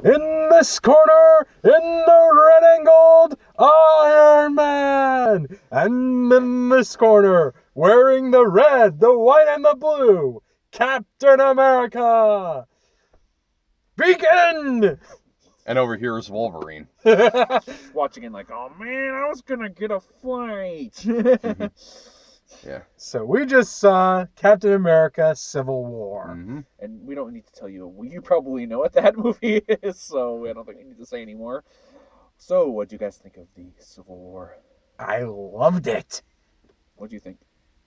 In this corner, in the red and gold, Iron Man. And in this corner, wearing the red, the white, and the blue, Captain America. Begin! And over here is Wolverine. Watching it like, oh man, I was gonna get a fight. Yeah. So we just saw Captain America Civil War. Mm-hmm. And we don't need to tell you. You probably know what that movie is, so I don't think I need to say anymore. So, what do you guys think of the Civil War? I loved it. What do you think?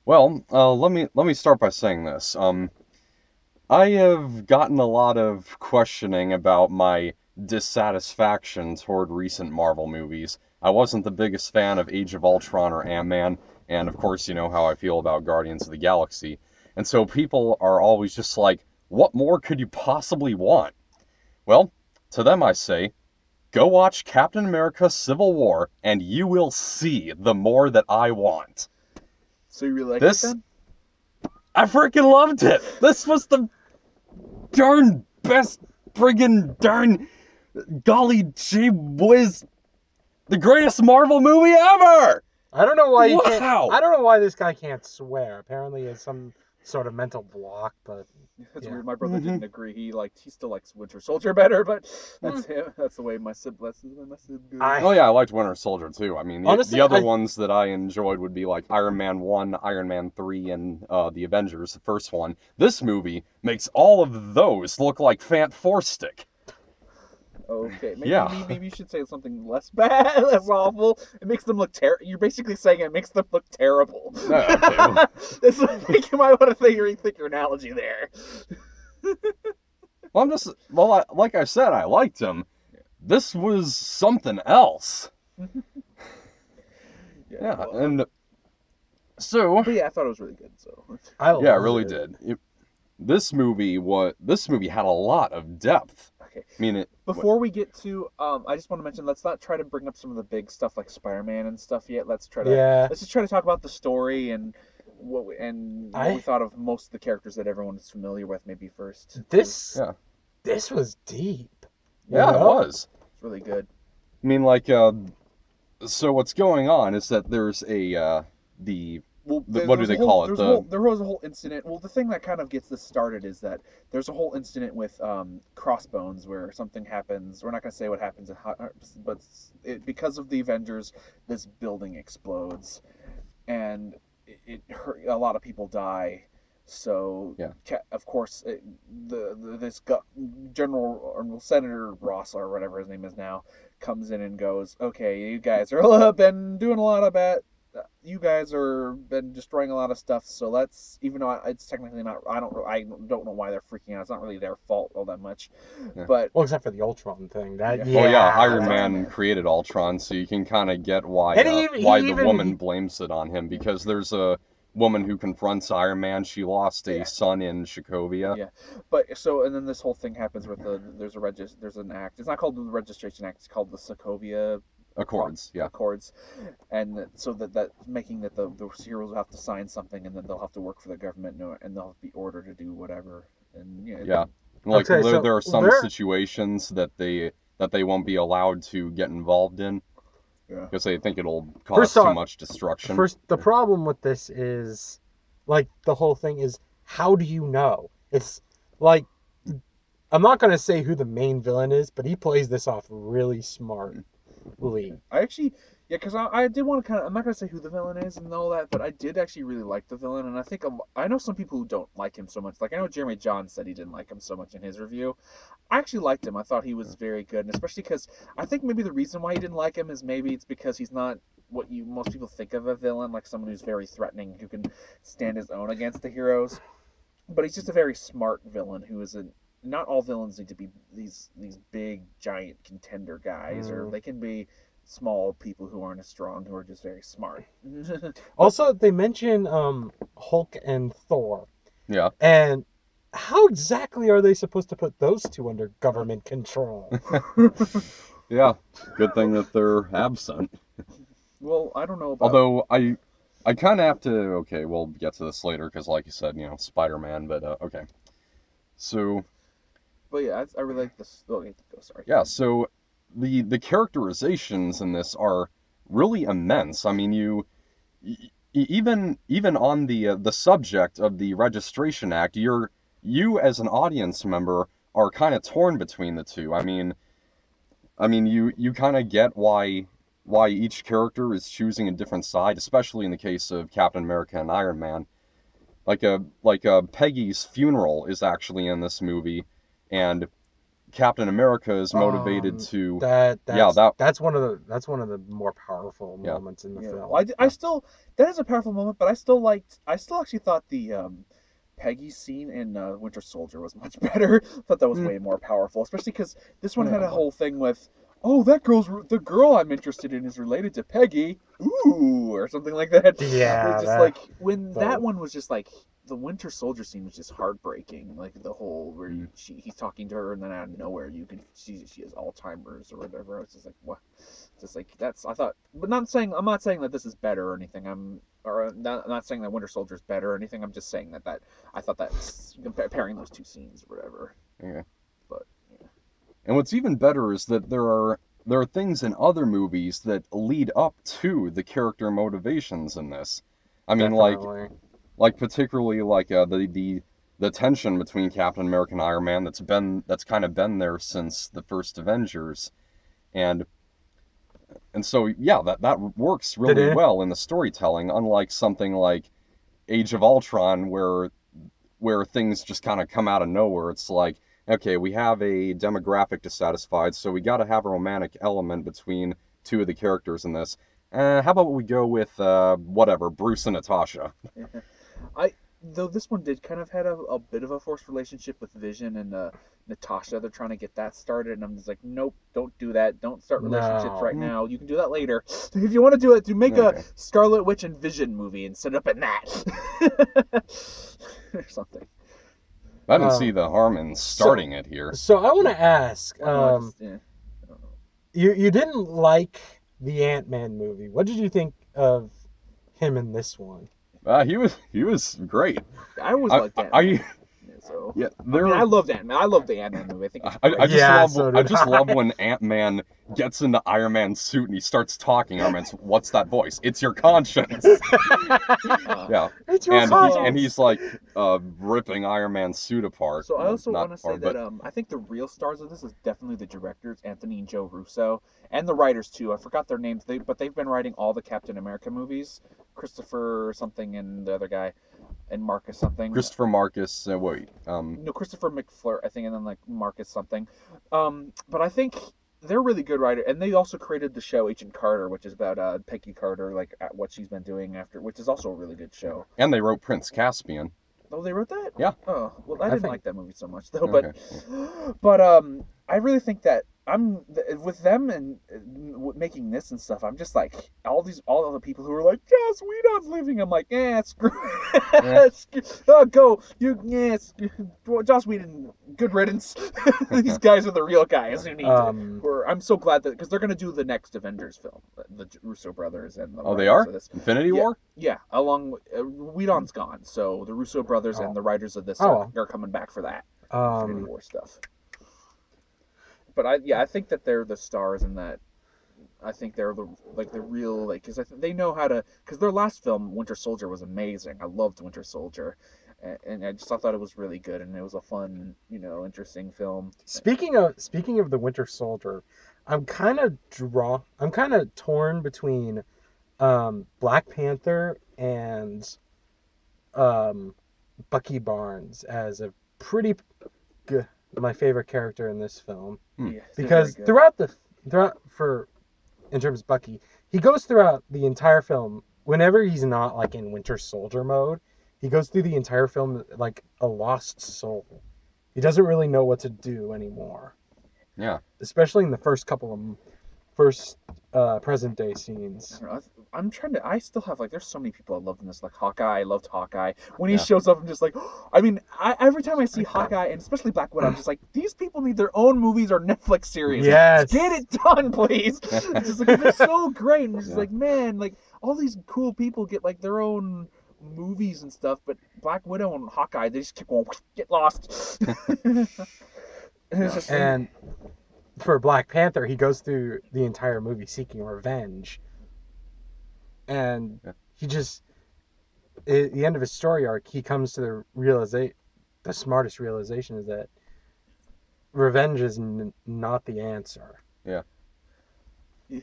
Well, let me start by saying this. I have gotten a lot of questioning about my dissatisfaction toward recent Marvel movies. I wasn't the biggest fan of Age of Ultron or Ant-Man, and of course you know how I feel about Guardians of the Galaxy. And so people are always just like, what more could you possibly want? Well, to them I say, go watch Captain America Civil War, and you will see the more that I want. So you really like This- it then? I freaking loved it! This was the darn best friggin' darn golly gee whiz, the greatest Marvel movie ever! I don't know why he can't. Wow! I don't know why this guy can't swear. Apparently, it's some sort of mental block. But That's yeah. weird. My brother didn't agree. He still likes Winter Soldier better, but that's him. That's the way my siblings. Oh yeah, I liked Winter Soldier too. I mean, Honestly, the other ones that I enjoyed would be like Iron Man 1, Iron Man 3, and The Avengers, the first one. This movie makes all of those look like Fant Four Stick. Okay, maybe, Yeah. maybe you should say something less bad, less awful. It makes them look terrible. You're basically saying it makes them look terrible. Yeah, okay, well. This is like, you might want to rethink your analogy there. Well, like I said, I liked him. This was something else. Yeah, well, and so but yeah, I thought it was really good. So I yeah, it loved really it. did. This movie had a lot of depth. okay. I mean, Before we get to, I just want to mention, let's not try to bring up some of the big stuff like Spider-Man and stuff yet. Let's just try to talk about the story and what we thought of most of the characters that everyone is familiar with. Maybe first. This Yeah. this was deep. Yeah, You it know? was. It's really good. I mean, like, so what's going on is that there's a what do they call it? There was a whole incident. Well, the thing that kind of gets this started is that there's a whole incident with Crossbones where something happens. We're not going to say what happens, but because of the Avengers, this building explodes, and it hurt, a lot of people die. So Yeah. Of course, this General or Senator Ross or whatever his name is now comes in and goes, "Okay, you guys are been doing a lot of bad. You guys are been destroying a lot of stuff. So let's, even though it's technically not, I don't know why they're freaking out. It's not really their fault all that much, Yeah. but Well, except for the Ultron thing. That Yeah. Oh yeah, Iron that's Man Iron Man. created Ultron, so you can kind of get why And he the even- woman blames it on him, because there's a woman who confronts Iron Man. She lost a Yeah. son in Sokovia. Yeah. But so, and then this whole thing happens with there's an act. It's not called the Registration Act. It's called the Sokovia Accords. Yeah. Accords, and so that making that the heroes will have to sign something, and then they'll have to work for the government, and they'll be ordered to do whatever. And Yeah. Like Okay, so there are some there- situations that they won't be allowed to get involved in Yeah. because they think it'll cause First too off- much destruction. First, the problem with this is, like, the whole thing is, how do you know? It's like, I'm not gonna say who the main villain is, but he plays this off really smartly. I actually, yeah, because I did want to kind of, I'm not going to say who the villain is and all that, but I did actually really like the villain, and I think, I know some people who don't like him so much. Like, I know Jeremy Johns said he didn't like him so much in his review. I actually liked him. I thought he was very good, and especially because I think maybe the reason why he didn't like him is maybe it's because he's not what most people think of a villain, like someone who's very threatening, who can stand his own against the heroes. But he's just a very smart villain who isn't. Not all villains need to be these big giant contender guys, or they can be small people who aren't as strong, who are just very smart. Also, they mention Hulk and Thor, Yeah. and how exactly are they supposed to put those two under government control? Yeah. Good thing that they're absent. Well, I don't know about. Although I kind of have to. Okay, we'll get to this later because, like you said, Spider-Man. But okay. So But yeah, I really like this. Oh, sorry. Yeah, so the characterizations in this are really immense. I mean, even on the subject of the Registration Act, you as an audience member are kind of torn between the two. I mean, you kind of get why each character is choosing a different side, especially in the case of Captain America and Iron Man. Like Peggy's funeral is actually in this movie, and Captain America is motivated to that's one of the more powerful moments in the film. Well, I still, that is a powerful moment, but I still actually thought the Peggy scene in Winter Soldier was much better. I thought that was way more powerful, especially because this one had a whole thing with, oh, the girl I'm interested in is related to Peggy, ooh, or something like that. Yeah, it's just like when that one was just like, the Winter Soldier scene was just heartbreaking. Like the whole where he's talking to her, and then out of nowhere you can see she has Alzheimer's or whatever. It's just like, what? Just like that's, I thought, but I'm not saying that this is better or anything. I'm not saying that Winter Soldier is better or anything. I'm just saying that I thought that's comparing those two scenes or whatever. Okay. But yeah. And what's even better is that there are things in other movies that lead up to the character motivations in this. I mean, Definitely. like particularly like the tension between Captain America and Iron Man that's kind of been there since the first Avengers, and so yeah, that works really well in the storytelling, unlike something like Age of Ultron where things just kind of come out of nowhere. It's like, okay, we have a demographic dissatisfied, so we got to have a romantic element between two of the characters in this. How about we go with whatever, Bruce and Natasha? Though this one did kind of had a bit of a forced relationship with Vision and Natasha. They're trying to get that started, and I'm just like, nope, don't do that. Don't start relationships right now. You can do that later. If you want to do it, make a Scarlet Witch and Vision movie and set up in that. Or something. I didn't see the harm in starting it here. So I want to ask, you didn't like the Ant-Man movie. What did you think of him in this one? He was great. I always liked Ant-Man. So yeah, I loved Ant-Man. I love the Ant-Man movie. I think I just love when Ant-Man gets into Iron Man's suit and he starts talking. Iron Man's, what's that voice? It's your conscience. Yeah, it's your conscience. And he's like ripping Iron Man's suit apart. So I also want to say that I think the real stars of this is definitely the directors, Anthony and Joe Russo, and the writers too. I forgot their names, but they've been writing all the Captain America movies. Christopher something and the other guy. And Marcus something. Christopher Marcus, No, Christopher McFlirt, I think, and then like Marcus something. But I think they're really good writers, and they also created the show Agent Carter, which is about Peggy Carter, like what she's been doing after, which is also a really good show. And they wrote Prince Caspian. Oh, they wrote that? Yeah. Oh, well, I didn't like that movie so much though, but I really think that with them and making this and stuff. I'm just like all the people who are like, Joss Whedon's leaving. I'm like, screw it. Go you, Joss Whedon. Good riddance. These guys are the real guys who need to. I'm so glad that because they're gonna do the next Avengers film, the Russo brothers and the they are this. Infinity War. Yeah, along Whedon's gone, so the Russo brothers and the writers of this are coming back for that Infinity War stuff. But I think that they're the stars in that. I think they're the real because they know how to, because their last film Winter Soldier was amazing. I loved Winter Soldier, and I thought it was really good, and it was a fun, interesting film. Speaking of the Winter Soldier, I'm kind of torn between Black Panther and Bucky Barnes as a pretty good. My favorite character in this film, because in terms of Bucky, he goes throughout the entire film. Whenever he's not like in Winter Soldier mode, he goes through the entire film like a lost soul. He doesn't really know what to do anymore. Yeah, especially in the first couple of present day scenes. I still have there's so many people I loved in this, like Hawkeye. I loved Hawkeye. When he shows up, I'm just like, every time I see Hawkeye, and especially Black Widow, I'm just like, these people need their own movies or Netflix series. Yes. Get it done, please. It's just like, they're so great. And it's just like, man, all these cool people get their own movies and stuff, but Black Widow and Hawkeye, they just keep going, get lost. It's just And for Black Panther, he goes through the entire movie seeking revenge. And he just, at the end of his story arc, he comes to the smartest realization is that revenge is not the answer. Yeah. Yeah.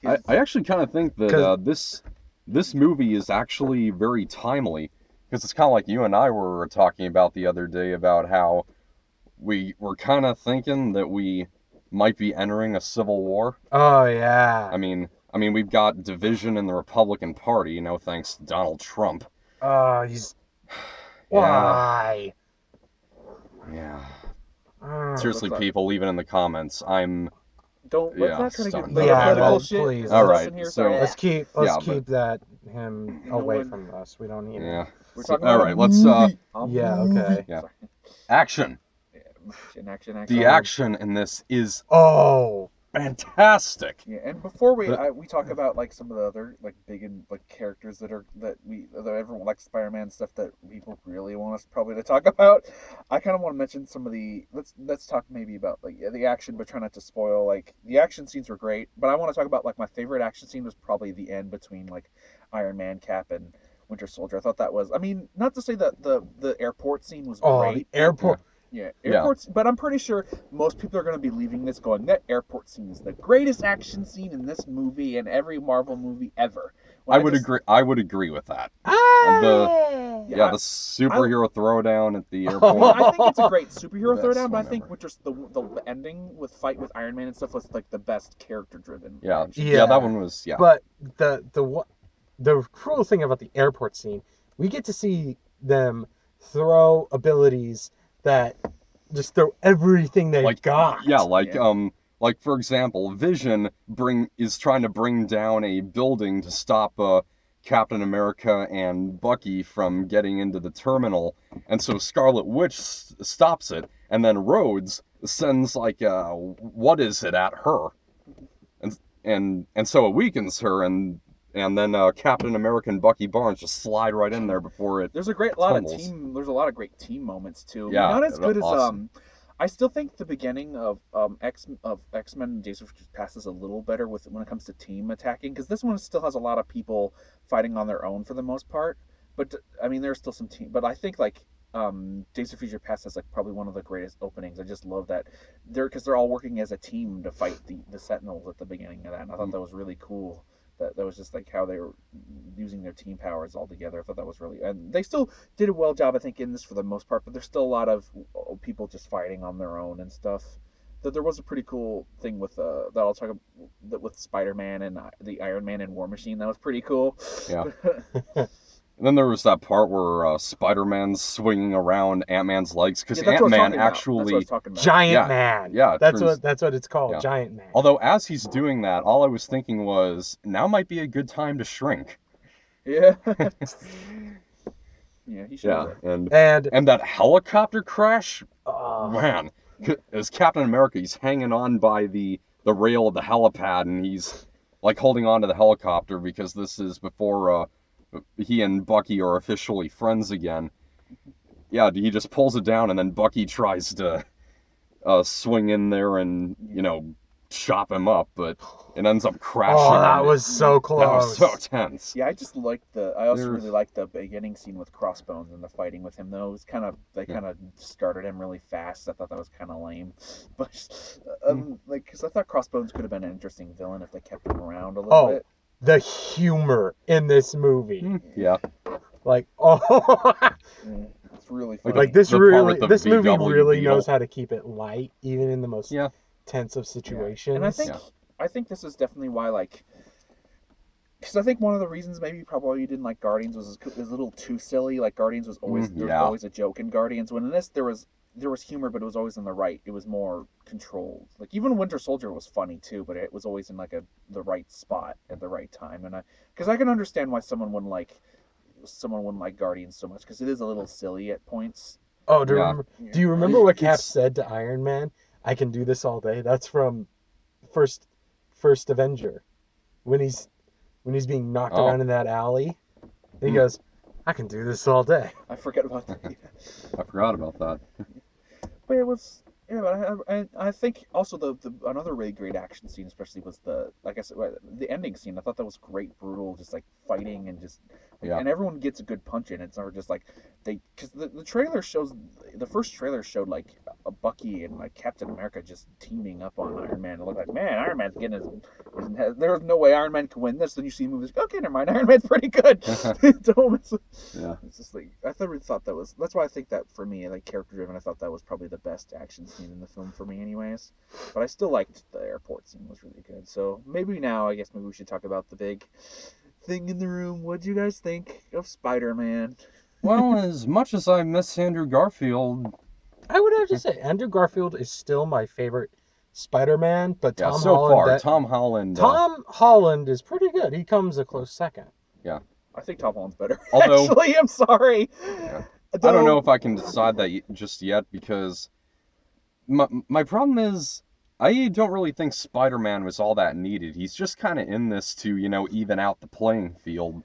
I actually kind of think that this movie is actually very timely, because it's kind of like you and I were talking about the other day about how we were kind of thinking that we might be entering a civil war. Oh, yeah. I mean, we've got division in the Republican Party, you know, thanks to Donald Trump. He's... Yeah. Why? Yeah. Uh, Seriously, Let's not- people, leave it in the comments. let's Yeah, not try to get stop. into Yeah, political well, shit. please. All Stuff right, in here, so- let's keep Yeah, keep that him No away one- from us. We don't need him. Yeah. We're So- talking all about right, a let's movie. Yeah, movie. okay. Yeah. Sorry. Action. Yeah, action. The action in this is Oh, fantastic. Yeah, and before we But- we talk about like some of the other like big and like characters that everyone like Spider-Man stuff that people really want us probably to talk about, I kind of want to mention some of the let's talk maybe about like the action, but try not to spoil. Like the action scenes were great, but I want to talk about like my favorite action scene was probably the end between like Iron Man, Cap, and Winter Soldier. I thought that was, I mean, not to say that the airport scene was great. the airport. Yeah, airports. But I'm pretty sure most people are going to be leaving this going, that airport scene is the greatest action scene in this movie and every Marvel movie ever. I would agree. I would agree with that. Ah! Yeah, the superhero throwdown at the I airport. mean, I think it's a great superhero Best throwdown, but I one think ever. with just the ending with fight with Iron Man and stuff was like the best character driven. Yeah, Yeah. that one was But the cruel thing about the airport scene, we get to see them throw abilities that just throw everything they've Like, got. Yeah, Yeah. like for example, Vision is trying to bring down a building to stop Captain America and Bucky from getting into the terminal, and so Scarlet Witch stops it, and then Rhodes sends like what is it at her, and so it weakens her, and then Captain America and Bucky Barnes just slide right in there before it. There's a lot of great team moments too. Yeah, Not as good awesome. as I still think the beginning of X-Men Days of Future Past is a little better when it comes to team attacking, because this one still has a lot of people fighting on their own for the most part. But I mean, there's still some team. But I think like Days of Future Past is like probably one of the greatest openings. I just love that because they're all working as a team to fight the Sentinels at the beginning of that, and I thought that was really cool. That was just like how they were using their team powers all together. I thought that was really, and they still did a well job, I think, in this for the most part. But there's still a lot of people just fighting on their own and stuff. That there was a pretty cool thing with that I'll talk about with Spider-Man and the Iron Man and War Machine. That was pretty cool. Yeah. And then there was that part where Spider-Man's swinging around Ant-Man's legs, because Yeah, that's what I was Ant-Man talking about. That's what I actually. was talking about. Giant Yeah. Man. Yeah, it that's turns- what it's called. yeah. Giant Man. Although as he's doing that, all I was thinking was, now might be a good time to shrink. Yeah. Yeah, he should. Yeah, and And that helicopter crash, uh, man, as Captain America, he's hanging on by the rail of the helipad, and he's like holding on to the helicopter because this is before he and Bucky are officially friends again. Yeah, he just pulls it down, and then Bucky tries to swing in there and, you know, chop him up, but it ends up crashing. oh, that and was so close. that was so tense. Yeah, I just liked I also There's- really liked the beginning scene with Crossbones and the fighting with him. Though it was they kind of started him really fast. I thought that was kind of lame, but like because I thought Crossbones could have been an interesting villain if they kept him around a little Oh. bit. The humor in this movie, Yeah. like oh, Yeah, it's really Like funny. like this the part really, with the this movie VW really Beetle. knows how to keep it light, even in the most Yeah. tense of situations. And Yeah. I think this is definitely why, like, because I think one of the reasons maybe probably you didn't like Guardians was it was a little too silly. Like Guardians was always there was yeah. always a joke in Guardians. When in this there was humor, but it was always in the right. It was more controlled. Like even Winter Soldier was funny too, but it was always in like the right spot at the right time. And because I can understand why someone wouldn't like Guardians so much, because it is a little silly at points. Oh, do, Yeah. do you remember what Cap It's- said to Iron Man? I can do this all day. That's from first Avenger, when he's being knocked Oh. around in that alley. And he Hmm. goes, I can do this all day. I forget about that. I forgot about that. But it was Yeah, but I think also the another really great action scene, especially was the like I said the ending scene. I thought that was great, brutal, just like fighting and just Yeah. and everyone gets a good punch in. It's never just like they because the trailer shows the first trailer showed like a Bucky and like Captain America just teaming up on Iron Man. It looked like man, Iron Man's getting there's no way Iron Man can win this. Then you see movies, okay, never mind, Iron Man's pretty good. Yeah. It's just like I thought that was that's why I think that for me like character driven. I thought that was probably the best action scene in the film for me, anyways. But I still liked the airport scene was really good. So maybe now I guess maybe we should talk about the big thing in the room. What do you guys think of Spider-Man? Well, as much as I miss Andrew Garfield, I would have to say Andrew Garfield is still my favorite Spider-Man, but yeah, Tom so Holland. far, Tom Holland. Tom Holland is pretty good. He comes a close second. Yeah. I think Tom Holland's better. Although, actually, I'm sorry. Yeah. I don't know if I can decide that just yet because my problem is I don't really think Spider-Man was all that needed. He's just kind of in this to, even out the playing field.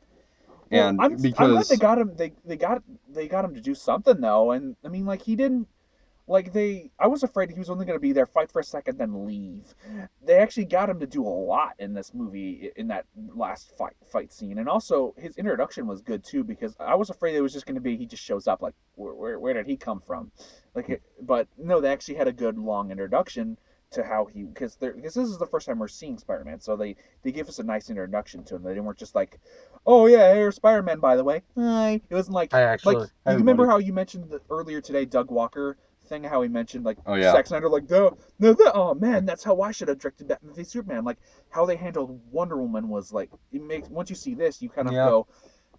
And well, I'm glad they got him. They got him to do something though, and I mean, like he didn't. Like I was afraid he was only going to be there, fight for a second, then leave. They actually got him to do a lot in this movie, in that last fight scene, and also his introduction was good too because I was afraid it was just going to be he just shows up like where did he come from, but no, they actually had a good long introduction to how he because this is the first time we're seeing Spider-Man, so they give us a nice introduction to him. They weren't just like, oh yeah, here's Spider-Man by the way. Hi. It wasn't like you remember how you mentioned earlier today, Doug Walker thing, how he mentioned like Zack Snyder like oh man, that's how I should have directed Batman v Superman. Like how they handled Wonder Woman was like it makes once you see this you kind of go,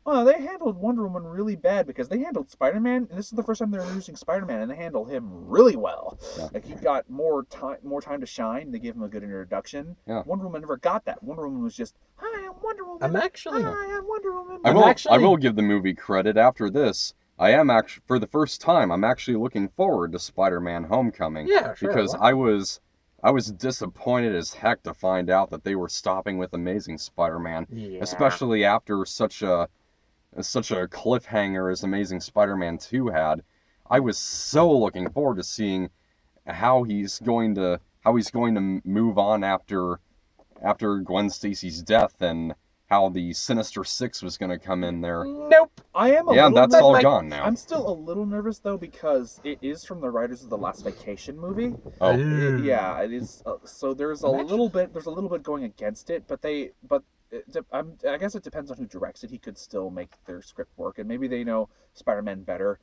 oh, they handled Wonder Woman really bad because they handled Spider-Man, and this is the first time they're introducing Spider-Man, and they handled him really well. Yeah. Like he got more time to shine. They gave him a good introduction. Yeah. Wonder Woman never got that. Wonder Woman was just, hi, I'm Wonder Woman. Hi, I'm Wonder Woman. I will give the movie credit after this. I am actually, for the first time, I'm actually looking forward to Spider-Man Homecoming. Yeah, sure. Because I was disappointed as heck to find out that they were stopping with Amazing Spider-Man, especially after such a cliffhanger as Amazing Spider-Man 2 had. I was so looking forward to seeing how he's going to move on after Gwen Stacy's death and how the Sinister Six was going to come in there. Nope. That's all gone now. I'm still a little nervous though because it is from the writers of the Last Vacation movie. Oh. Yeah, it is. So there's a little bit going against it, but I guess it depends on who directs it. He could still make their script work, and maybe they know Spider-Man better.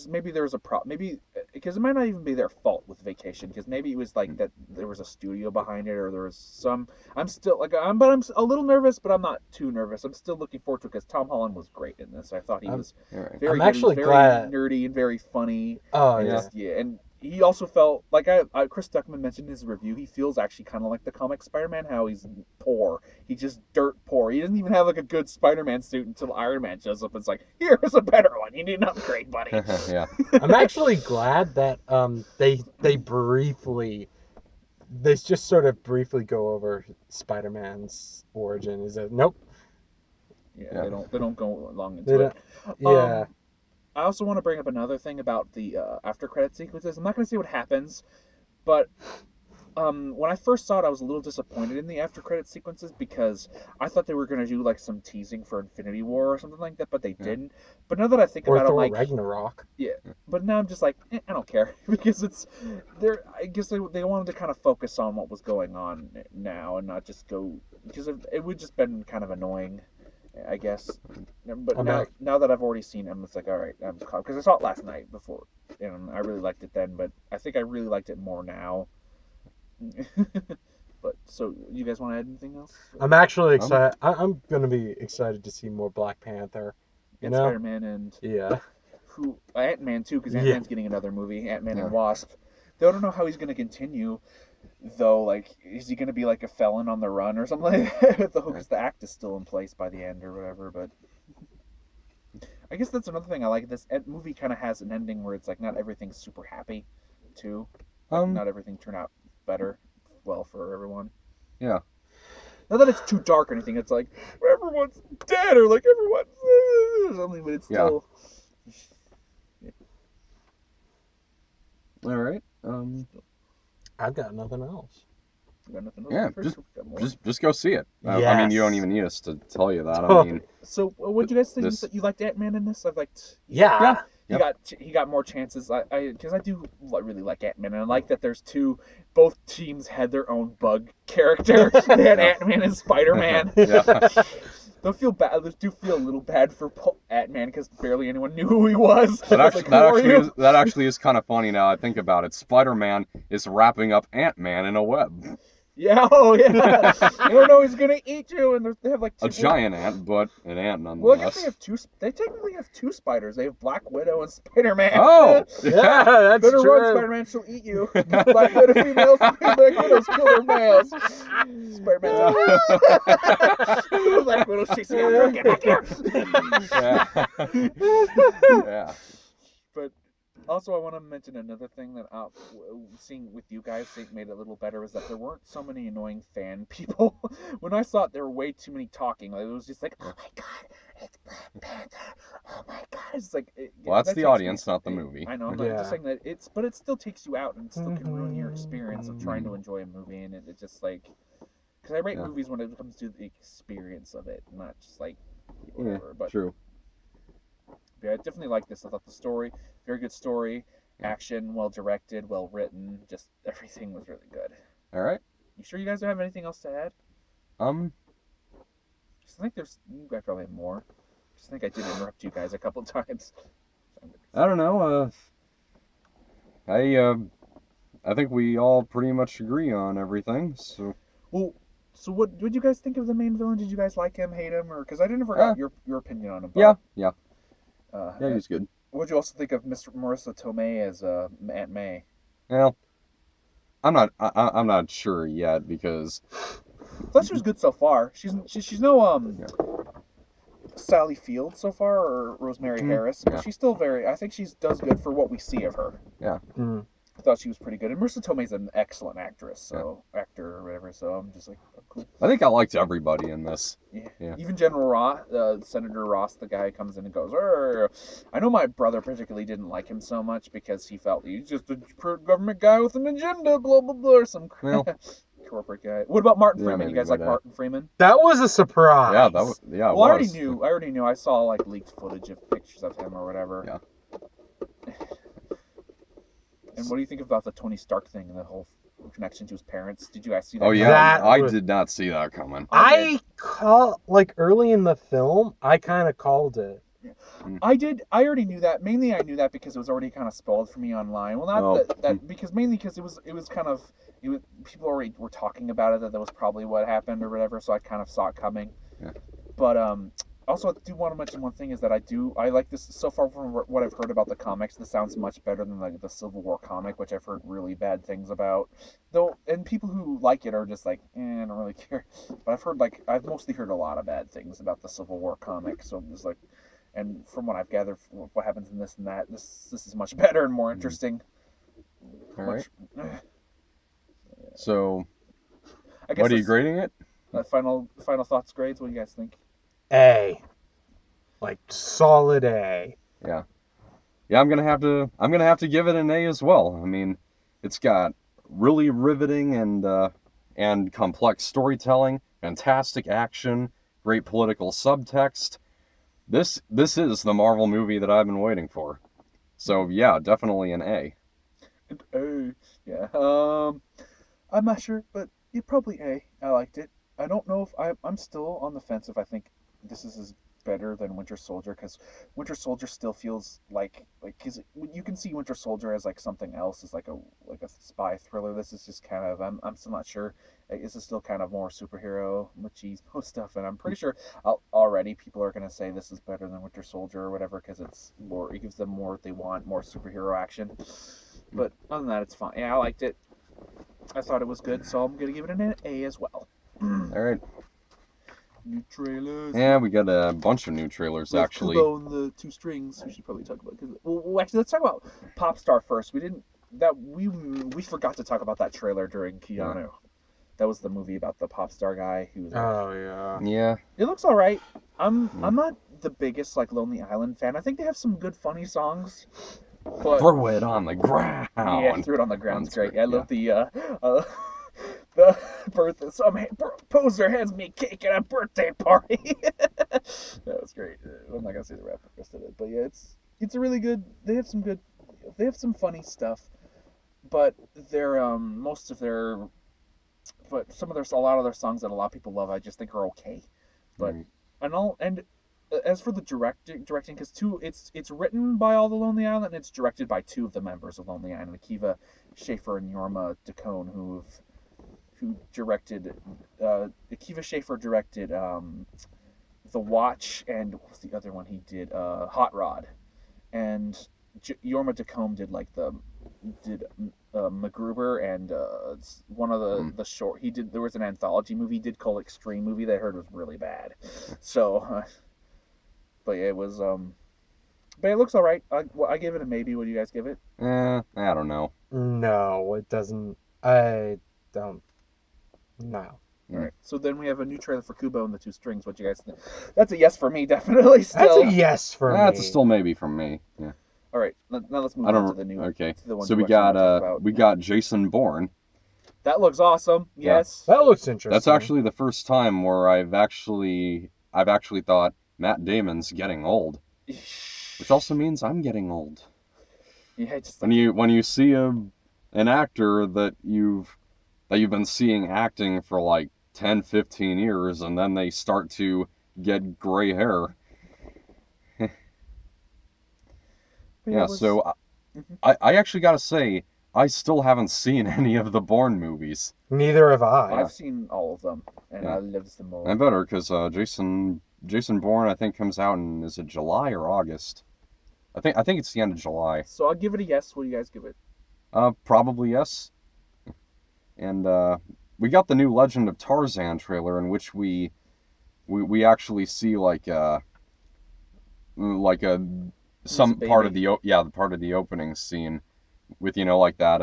Maybe there was a problem. Maybe because it might not even be their fault with Vacation. Because maybe it was like that there was a studio behind it, or there was some. I'm a little nervous, but I'm not too nervous. I'm still looking forward to it because Tom Holland was great in this. I thought he was very good. Actually very glad. nerdy and very funny. Oh and and he also felt like Chris Duckman mentioned in his review. He feels actually kind of like the comic Spider-Man. How he's poor. He's just dirt poor. He doesn't even have like a good Spider-Man suit until Iron Man shows up. And it's like, here's a better one. You need an upgrade, buddy. Yeah. I'm actually glad that they just sort of briefly go over Spider-Man's origin. Is that nope? Yeah, they don't go long into it. Yeah. I also want to bring up another thing about the after credit sequences. I'm not going to say what happens, but when I first saw it, I was a little disappointed in the after credit sequences because I thought they were going to do like some teasing for Infinity War or something like that, but they didn't. But now that I think about it, I'm like Ragnarok. Yeah, but now I'm just like I don't care because I guess they wanted to kind of focus on what was going on now and not just go because it would just been kind of annoying. I guess, but now that I've already seen him, it's like all right, I'm caught because I saw it last night before, and I really liked it then. But I think I really liked it more now. But so, you guys want to add anything else? I'm actually excited. I'm gonna be excited to see more Black Panther. And Spider-Man and Ant-Man too, because Ant-Man's getting another movie, Ant-Man and Wasp. They don't know how he's gonna continue. Though, like, is he going to be like a felon on the run or something like that? Because the act is still in place by the end or whatever. But I guess that's another thing I like. This movie kind of has an ending where it's like not everything's super happy, too. Like, not everything turned out well for everyone. Yeah. Not that it's too dark or anything. It's like everyone's dead or like everyone's something, but it's still. All right. I've got nothing else. You got nothing else? Yeah, Chris? Got more? just go see it. I mean, you don't Yes. even need us to tell you that. I mean, So, what do you guys think? This- You liked Ant-Man in this? I've liked. Yeah. He got more chances. Because I do really like Ant-Man, and I like that there's both teams had their own bug character. They had Ant-Man and Spider-Man. yeah. Don't feel bad. I do feel a little bad for Ant-Man because barely anyone knew who he was. That actually is kind of funny now I think about it. Spider-Man is wrapping up Ant-Man in a web. Yeah, oh yeah. You don't know he's gonna eat you, and they have like A giant ant, but an ant nonetheless. Well, I guess they have two. They technically have two spiders. They have Black Widow and Spider-Man. Oh, Yeah, that's Better true. run, Spider-Man. She'll eat you. Black Widow females. Black Widows kill their males. Spider-Man's Black Widow's chasing after him. Get back here. Yeah. But also, I want to mention another thing that seeing with you guys made it a little better is that there weren't so many annoying fan people. When I saw it, there were way too many talking. Like, it was just like, oh my god, it's Black Panther. Oh my god, it's like. Well, that's the audience, not the movie. I know. I'm just saying that but it still takes you out and it still can ruin your experience of trying to enjoy a movie, and it just like. Because I rate movies when it comes to the experience of it, not just like whatever. But true. yeah, I definitely like this. I thought the story, very good story, action, well directed, well written, just everything was really good. All right. You sure you guys don't have anything else to add? Just think you guys probably have more. Just think I did interrupt you guys a couple times. I don't know. I think we all pretty much agree on everything. So. Well, so what did you guys think of the main villain? Did you guys like him, hate him, or because I didn't forget your opinion on him? Yeah. Yeah, He's good. What did you also think of Marissa Tomei as Aunt May? Well, I'm not sure yet because. I thought she was good so far. She's no Sally Field so far or Rosemary Harris, but she's still I think she does good for what we see of her. Yeah. Mm. I thought she was pretty good, and Marissa Tomei's an excellent actress, actor or whatever. So I'm just like, oh, cool. I think I liked everybody in this. Yeah. Even General Ross, Senator Ross, the guy who comes in and goes, "Arr." I know my brother particularly didn't like him so much because he felt he's just a government guy with an agenda, blah blah blah, or some corporate guy. What about Martin Freeman? You guys like Martin Freeman? That was a surprise. Yeah, that was. Yeah, well, I already knew. I saw like leaked footage of pictures of him or whatever. Yeah. And what do you think about the Tony Stark thing and the whole connection to his parents? Did you guys see that? Oh yeah, I did not see that coming. I early in the film, I kind of called it. I did. I already knew that. Mainly, I knew that because it was already kind of spoiled for me online. Well, not that because mainly because it was kind of people already were talking about it, that was probably what happened or whatever. So I kind of saw it coming. Yeah. But also, I do want to mention one thing is that I like this so far from what I've heard about the comics. This sounds much better than like the Civil War comic, which I've heard really bad things about. Though, and people who like it are just like, I don't really care. But I've mostly heard a lot of bad things about the Civil War comic. So I'm just like, and from what I've gathered, from what happens in this and that, this is much better and more interesting. All right. So, I guess what are you grading it? Final thoughts, grades. What do you guys think? A. Like solid A. Yeah. Yeah, I'm gonna have to give it an A as well. I mean, it's got really riveting and complex storytelling, fantastic action, great political subtext. This is the Marvel movie that I've been waiting for. So yeah, definitely an A. Yeah. I'm not sure, but probably A. I liked it. I don't know if I'm still on the fence if I think this is better than Winter Soldier, because Winter Soldier still feels like because you can see Winter Soldier as like something else, as like a spy thriller. This is just kind of I'm still not sure. This is still kind of more superhero machismo stuff, and I'm pretty sure already people are gonna say this is better than Winter Soldier or whatever because it gives them more what they want, more superhero action. But other than that, it's fine. Yeah, I liked it. I thought it was good, so I'm gonna give it an A as well. All right. New trailers. Yeah, we got a bunch of new trailers actually. Kubo and the two strings. We should probably talk about well, actually, let's talk about Popstar first. We forgot to talk about that trailer during Keanu. Yeah. That was the movie about the Popstar guy who was Yeah. It looks all right. I'm not the biggest like Lonely Island fan. I think they have some good funny songs, But, throw it on the ground. Yeah, threw it on the ground. It's That's great. I love yeah. the birthday. Poser hands me a cake at a birthday party. That was great. I'm not gonna say the rap rest of it, but yeah, it's a really good. They have some funny stuff, but they're most of their, but a lot of their songs that a lot of people love, I just think are okay. But and as for the directing, because it's written by all the Lonely Island, and it's directed by two of the members of Lonely Island, Akiva Schaffer and Jorma Deacon, who directed. Akiva Schaffer directed The Watch, and what was the other one he did? Hot Rod, and Jorma Deacon did MacGruber, and one of the short he did. There was an anthology movie he did called Extreme Movie that I heard was really bad. So. But yeah, it was, but it looks all right. I gave it a maybe. What do you guys give it? I don't know. No, it doesn't. I don't. No. All right. So then we have a new trailer for Kubo and the Two Strings. What do you guys think? That's a yes for me, definitely. Still. That's a yes for me. That's a still maybe from me. Yeah. All right. Now let's move on to the new. Okay. To the one So we got Jason Bourne. That looks awesome. Yes. That looks interesting. That's actually the first time where I've actually thought Matt Damon's getting old, which also means I'm getting old. Yeah, just when you see an actor that you've been seeing acting for like 10, 15 years, and then they start to get gray hair. Yeah, so I actually gotta say, I still haven't seen any of the Bourne movies. Neither have I. I've seen all of them, and I lived them all. I better, because Jason Bourne, I think, comes out in, is it July or August? I think it's the end of July. So I'll give it a yes. What do you guys give it? Probably yes. And we got the new Legend of Tarzan trailer, in which we actually see some part of the part of the opening scene with, like that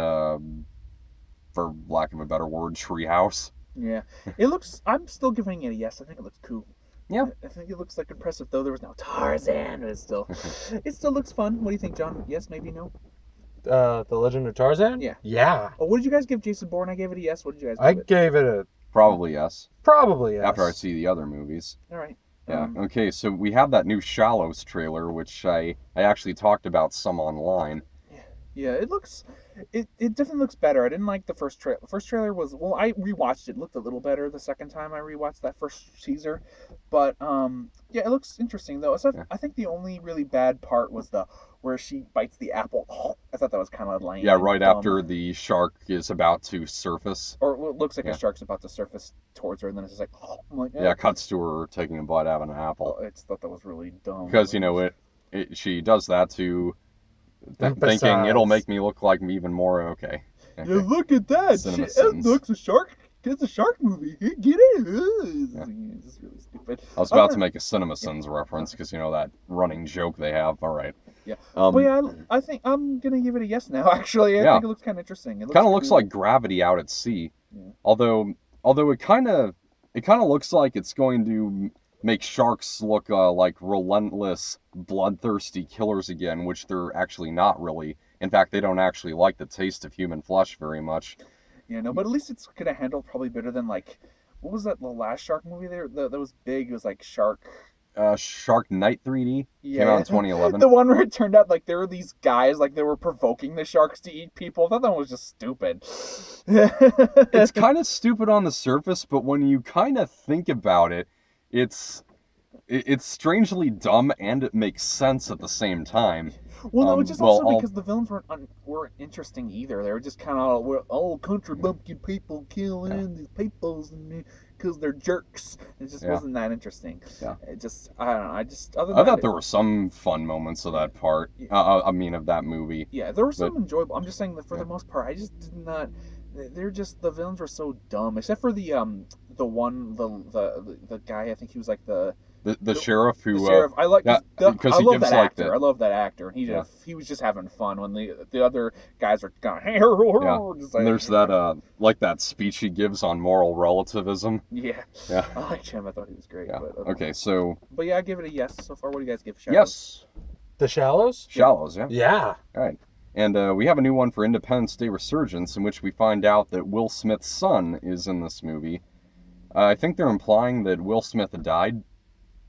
for lack of a better word, treehouse. Yeah, it looks. I'm still giving it a yes. I think it looks cool. Yeah, I think it looks like impressive, though there was no Tarzan. But it still looks fun. What do you think, John? Yes, maybe no. The Legend of Tarzan? Yeah. Yeah. Oh, what did you guys give Jason Bourne? I gave it a yes. What did you guys give it? I gave it a... Probably yes. Probably yes. After I see the other movies. All right. Yeah. Okay, so we have that new Shallows trailer, which I actually talked about some online. Yeah, it definitely looks better. I didn't like the first trailer. The first trailer was, well, I rewatched it. It looked a little better the second time I rewatched that first teaser. But, yeah, it looks interesting, though. So I think the only really bad part was where she bites the apple. I thought that was kind of lame. Yeah, right after the shark is about to surface. Or it looks like a shark's about to surface towards her, and then it's just like, I'm like, yeah, cuts to her taking a bite out of an apple. I just thought that was really dumb. Because, she does that to... thinking it'll make me look like even more okay. Yeah, look at that! It looks a shark. It's a shark movie. Get it? It's just really stupid. I was about to make a CinemaSins reference because that running joke they have. All right. Yeah. But yeah, I think I'm gonna give it a yes now. Actually, I think it looks kind of interesting. It kind of looks like Gravity out at sea. Yeah. Although it kind of looks like it's going to make sharks look like relentless, bloodthirsty killers again, which they're actually not really. In fact, they don't actually like the taste of human flesh very much. Yeah, no, but at least it's gonna handle probably better than what was that, the last shark movie there that was big? It was like Shark Night 3D came out in 2011. The one where it turned out there were these guys they were provoking the sharks to eat people. I thought that one was just stupid. It's kind of stupid on the surface, but when you kind of think about it, it's strangely dumb and it makes sense at the same time. Well, no, it's just also because the villains weren't interesting either. They were just kind of country bumpkin people killing these peoples because they're jerks. It just wasn't that interesting. Yeah. I don't know. I thought there were some fun moments of that part. Of that movie. Yeah, there were some enjoyable. I'm just saying that for the most part, I just did not. The villains were so dumb, except for the guy. I think he was like the sheriff who. The sheriff. I like because I love that actor. I love that actor, and he was just having fun when the other guys were going. Yeah. And there's that that speech he gives on moral relativism. Yeah. Yeah. I liked him. I thought he was great. Yeah. But, okay, so. But yeah, I give it a yes so far. What do you guys give? Yes. The Shallows? Shallows, yeah. Yeah. All right. And we have a new one for Independence Day Resurgence, in which we find out that Will Smith's son is in this movie. I think they're implying that Will Smith died.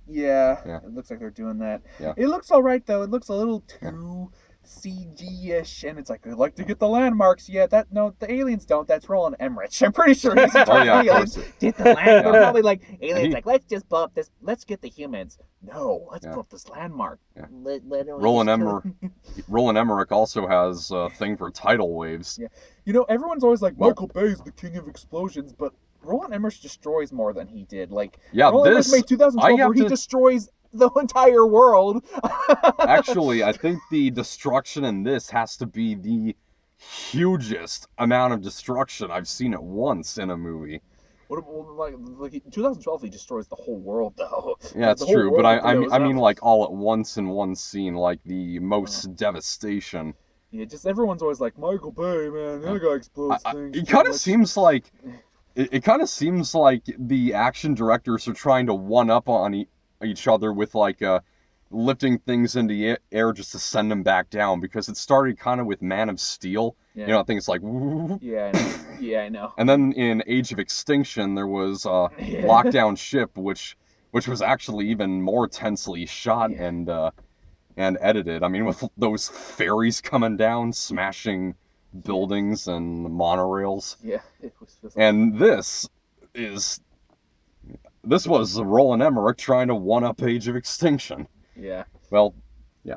Yeah, Yeah. it looks like they're doing that. Yeah. It looks all right, though. It looks a little too CG-ish, and it's like, I'd like to get the landmarks. Yeah, no, the aliens don't. That's Roland Emmerich. I'm pretty sure he's in charge of the aliens. Get the landmark. They're probably like, aliens like, let's just blow up this. Let's get the humans. No, let's blow up this landmark. Yeah. Roland Emmerich also has a thing for tidal waves. Yeah. You know, everyone's always like, Michael Bay's the king of explosions, but Roland Emmerich destroys more than he did. Like, Roland Emmerich made 2012 where he destroys the entire world. Actually, I think the destruction in this has to be the hugest amount of destruction I've seen at once in a movie. Like 2012, he destroys the whole world, though. Yeah, it's true, but I mean, like, all at once in one scene, like the most devastation. Yeah, just everyone's always like, Michael Bay, man, that guy explodes things. It kind of seems like it kind of seems like the action directors are trying to one up on each other with like lifting things into the air just to send them back down, because it started kind of with Man of Steel. Yeah. You know, things like woo. Yeah, I know. Yeah, I know. And then in Age of Extinction there was Lockdown Ship, which was actually even more tensely shot and edited. I mean, with those ferries coming down, smashing buildings and monorails. Yeah, it was just. And this was Roland Emmerich trying to one-up Age of Extinction. Yeah. Well, yeah.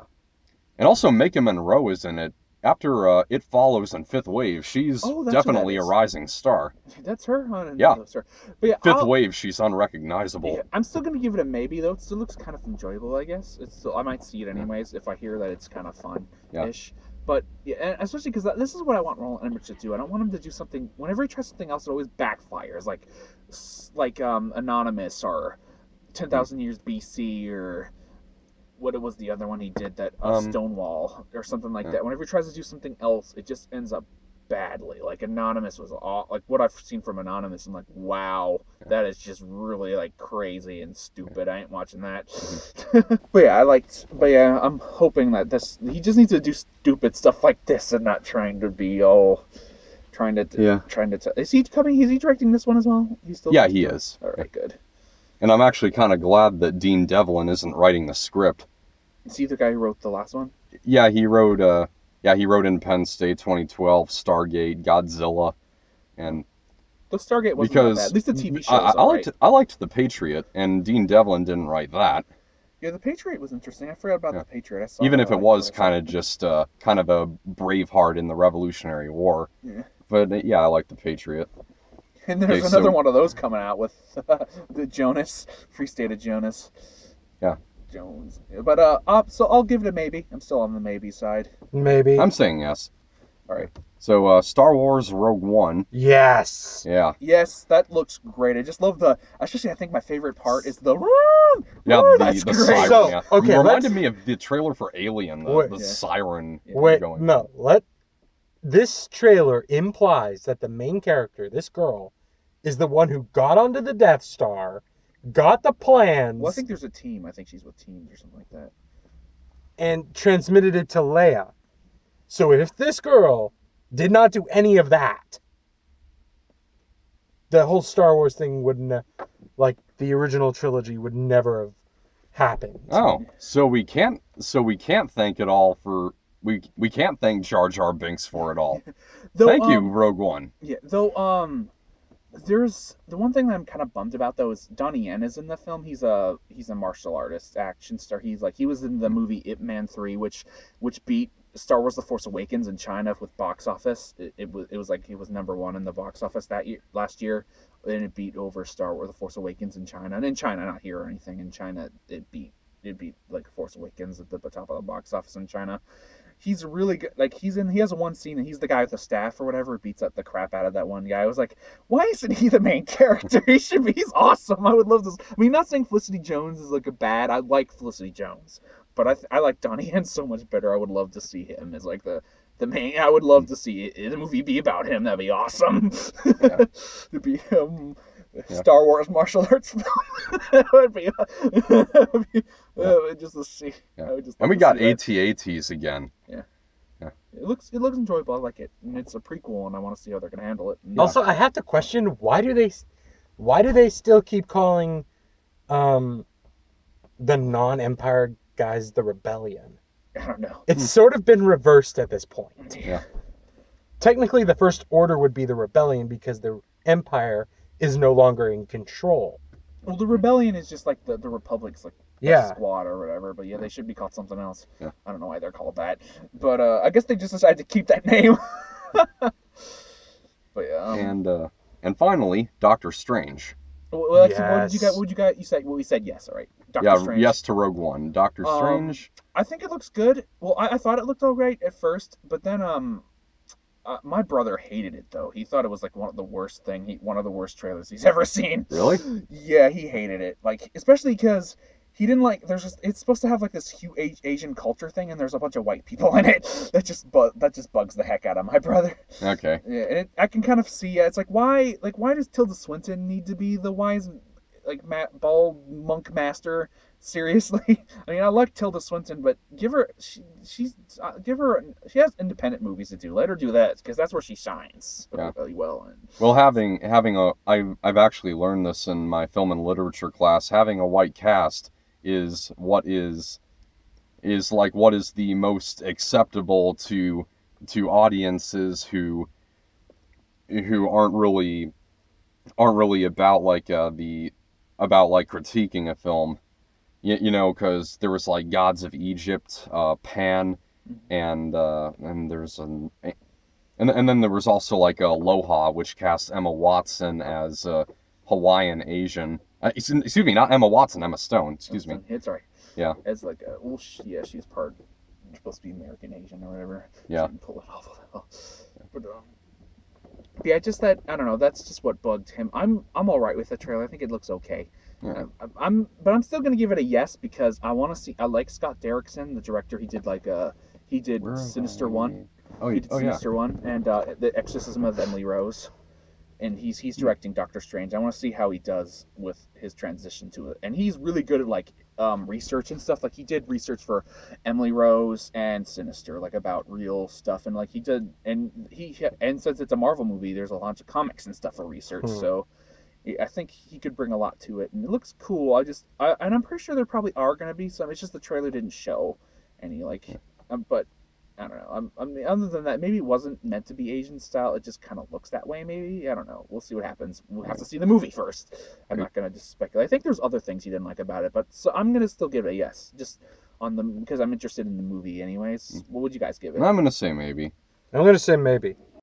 And also Maika Monroe is in it. After It Follows and Fifth Wave, she's definitely a rising star. That's her? Huh? Yeah. But yeah, Fifth Wave, she's unrecognizable. Yeah, I'm still going to give it a maybe, though. It still looks kind of enjoyable, I guess. I might see it anyways if I hear that it's kind of fun-ish. Yeah. But, yeah, and especially because this is what I want Roland Emmerich to do. I don't want him to do something... Whenever he tries something else, it always backfires. Like Anonymous or 10,000 Years BC or... What was the other one he did, that Stonewall or something like that. Whenever he tries to do something else, it just ends up badly. Like Anonymous was like what I've seen from Anonymous. I'm like, wow, that is just really like crazy and stupid. I ain't watching that. But yeah, I'm hoping that he just needs to do stupid stuff like this and not trying to be all trying to. Is he coming? Is he directing this one as well? He is. All right, good. And I'm actually kind of glad that Dean Devlin isn't writing the script. Is he the guy who wrote the last one? Yeah, he wrote Independence Day 2012, Stargate, Godzilla, and the Stargate wasn't that bad. At least the TV show. I liked The Patriot, and Dean Devlin didn't write that. Yeah, The Patriot was interesting. I forgot about The Patriot. Even if it was kind of just kind of a Braveheart in the Revolutionary War. Yeah. But yeah, I like The Patriot. And there's another one of those coming out with the Jonas, Free State of Jonas. Yeah. Jones. But so I'll give it a maybe. I'm still on the maybe side. Maybe. I'm saying yes. All right. So Star Wars Rogue One. Yes. Yeah. Yes, that looks great. I just love especially I think my favorite part is the the siren. So, okay, it reminded me of the trailer for Alien, the siren. Wait, no, this trailer implies that the main character, this girl, is the one who got onto the Death Star, got the plans... Well, I think there's a team. I think she's with teams or something like that. And transmitted it to Leia. So if this girl did not do any of that, the whole Star Wars thing wouldn't... like, the original trilogy would never have happened. Oh, so we can't thank it all for... We can't thank Jar Jar Binks for it all. Thank you, Rogue One. Yeah, though, there's the one thing that I'm kind of bummed about though is Donnie Yen is in the film. He's a martial artist, action star. He was in the movie Ip Man 3, which beat Star Wars: The Force Awakens in China with box office. It was like he was #1 in the box office last year, and it beat over Star Wars: The Force Awakens in China. And in China, not here or anything. In China, it beat like Force Awakens at the top of the box office in China. He's really good. Like he has one scene and he's the guy with the staff or whatever, beats up the crap out of that one guy. I was like, why isn't he the main character? He's awesome. I would love this. I mean, not saying Felicity Jones is like a bad. I like Felicity Jones, but I like Donnie Yen so much better. I would love to see him as like the the main. I would love to see the movie be about him. That'd be awesome. Yeah. To be Star Wars martial arts film. That would be, just to see. Yeah. I would just And love we to got see that. AT-ATs again. It looks enjoyable. I like it, and it's a prequel, and I want to see how they're gonna handle it. And, Also, I have to question, why do they still keep calling the non-Empire guys the Rebellion? I don't know. It's sort of been reversed at this point. Yeah. Technically, the First Order would be the Rebellion because the Empire is no longer in control. Well, the Rebellion is just like the Republic's like Yeah. squad or whatever, but yeah, they should be called something else. Yeah. I don't know why they're called that, but I guess they just decided to keep that name. But yeah. And finally, Doctor Strange. Well, actually, Yes. what did you got? You said we said yes, all right. Doctor Yeah, Strange. yes to Rogue One. Doctor Strange. I think it looks good. Well, I thought it looked all right at first, but then my brother hated it though. He thought it was like one of the worst trailers he's ever seen. Really? Yeah, he hated it. Like, especially because he didn't like. It's supposed to have like this huge Asian culture thing, and there's a bunch of white people in it. That just bugs the heck out of my brother. Okay. Yeah, and I can kind of see. Yeah, it's like why does Tilda Swinton need to be the wise, like bald monk master? Seriously, I mean, I like Tilda Swinton, but she has independent movies to do. Let her do that because that's where she shines really well. Well, I've actually learned this in my film and literature class. Having a white cast is what is the most acceptable to audiences who aren't really about critiquing a film. You know, because there was like Gods of Egypt, Pan, and there's and then there was also like Aloha, which cast Emma Watson as Hawaiian Asian. Excuse me, not Emma Watson, Emma Stone. Excuse me. It's alright. Yeah. As like she's supposed to be American Asian or whatever. Yeah. She didn't pull it off well. But yeah, just that I don't know. That's just what bugged him. I'm all right with the trailer. I think it looks okay. Yeah. I'm still gonna give it a yes because I want to see. I like Scott Derrickson, the director. He did Sinister One. He did Sinister One and The Exorcism of Emily Rose, and he's directing Doctor Strange. I want to see how he does with his transition to it. And he's really good at like research and stuff. Like he did research for Emily Rose and Sinister, like about real stuff, and like he did, and since it's a Marvel movie, there's a bunch of comics and stuff for research. So I think he could bring a lot to it, and it looks cool. And I'm pretty sure there probably are going to be some. It's just the trailer didn't show any but I don't know. I mean, other than that, maybe it wasn't meant to be Asian style. It just kind of looks that way. Maybe I don't know. We'll see what happens. We'll have to see the movie first. I'm not going to just speculate. I think there's other things he didn't like about it, but so I'm going to still give it a yes, just because I'm interested in the movie anyways. What would you guys give it? I'm gonna say maybe. I'm going to say maybe.